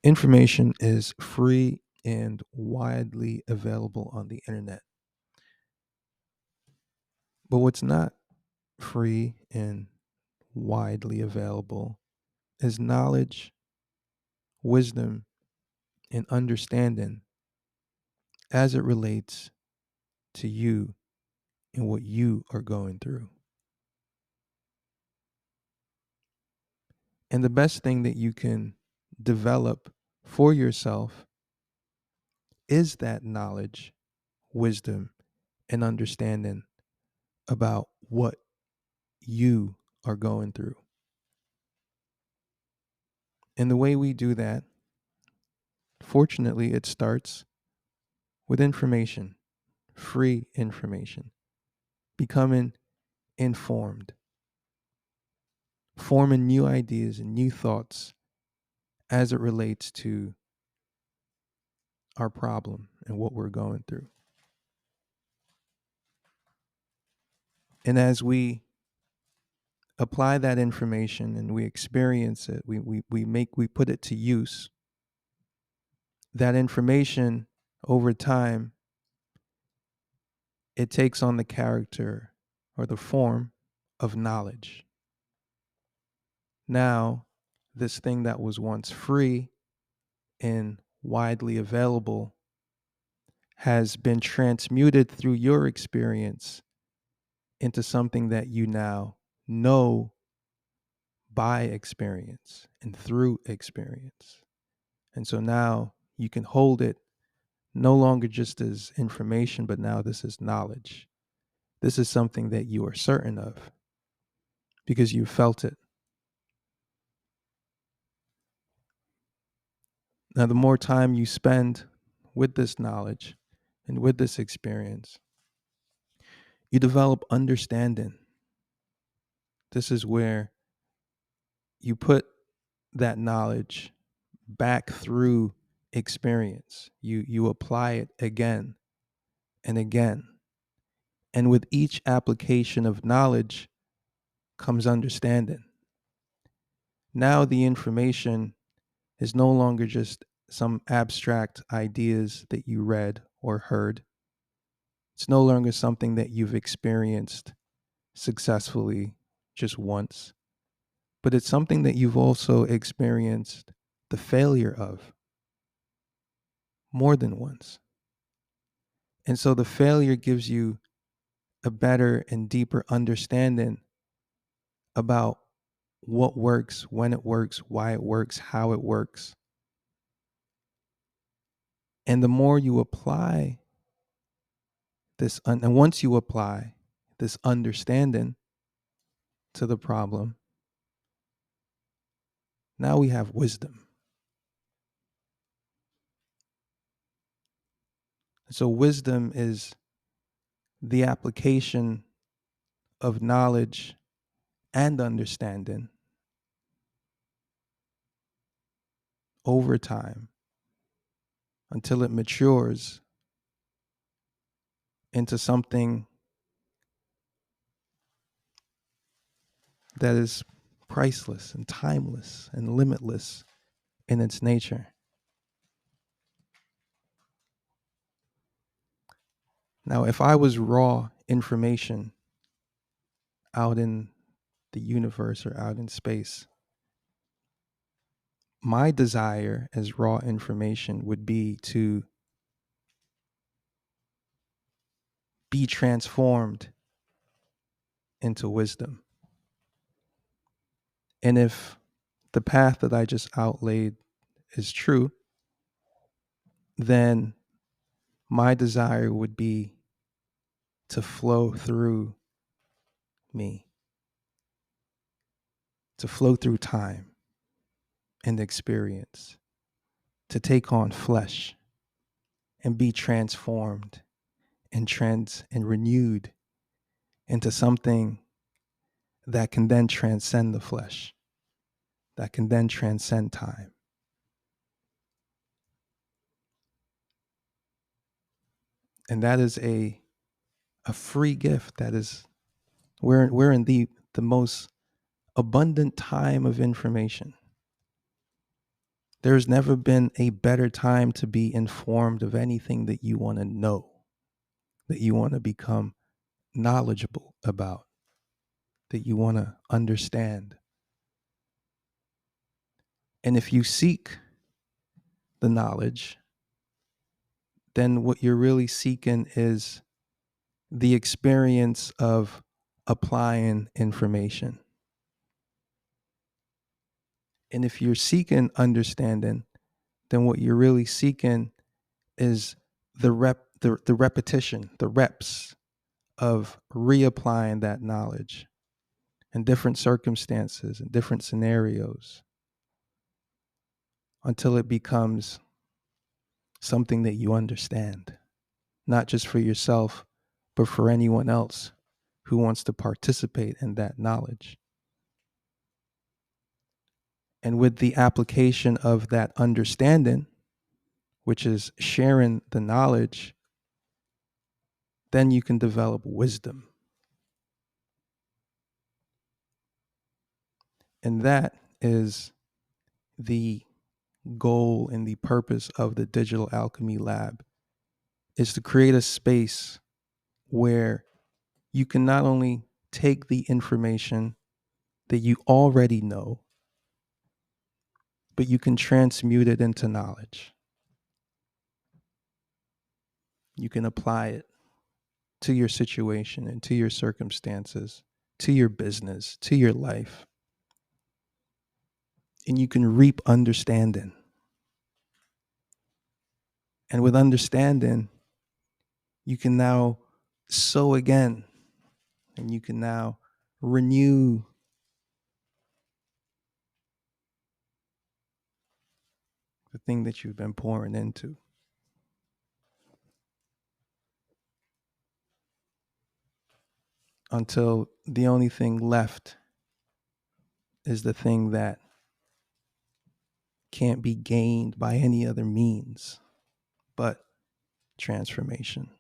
Information is free and widely available on the internet. But what's not free and widely available is knowledge, wisdom, and understanding as it relates to you and what you are going through. And the best thing that you can develop for yourself is that knowledge, wisdom, and understanding about what you are going through. And the way we do that, fortunately, it starts with information, free information, becoming informed, forming new ideas and new thoughts as it relates to our problem and what we're going through. And as we apply that information and we experience it, we put it to use, that information over time, it takes on the character or the form of knowledge. Now, this thing that was once free and widely available has been transmuted through your experience into something that you now know by experience and through experience. And so now you can hold it no longer just as information, but now this is knowledge. This is something that you are certain of because you felt it. Now, the more time you spend with this knowledge and with this experience, you develop understanding. This is where you put that knowledge back through experience. You apply it again and again. And with each application of knowledge comes understanding. Now the information is no longer just some abstract ideas that you read or heard. It's no longer something that you've experienced successfully just once, but it's something that you've also experienced the failure of more than once. And so the failure gives you a better and deeper understanding about what works, when it works, why it works, how it works. And the more you apply this, and once you apply this understanding to the problem, now we have wisdom. So wisdom is the application of knowledge and understanding over time until it matures into something that is priceless and timeless and limitless in its nature. Now, if I was raw information out in the universe or out in space, my desire as raw information would be to be transformed into wisdom. And if the path that I just outlaid is true, then my desire would be to flow through me, to flow through time and experience, to take on flesh and be transformed and renewed into something that can then transcend the flesh, that can then transcend time. And that is a free gift. That is, we're in the most abundant time of information. There's never been a better time to be informed of anything that you want to know, that you want to become knowledgeable about, that you want to understand. And if you seek the knowledge, then what you're really seeking is the experience of applying information. And if you're seeking understanding, then what you're really seeking is the repetition, the reps of reapplying that knowledge in different circumstances and different scenarios until it becomes something that you understand, not just for yourself, but for anyone else who wants to participate in that knowledge. And with the application of that understanding, which is sharing the knowledge, then you can develop wisdom. And that is the goal and the purpose of the Digital Alchemy Lab, is to create a space where you can not only take the information that you already know, but you can transmute it into knowledge. You can apply it to your situation and to your circumstances, to your business, to your life. And you can reap understanding. And with understanding, you can now sow again, and you can now renew the thing that you've been pouring into, until the only thing left is the thing that can't be gained by any other means but transformation.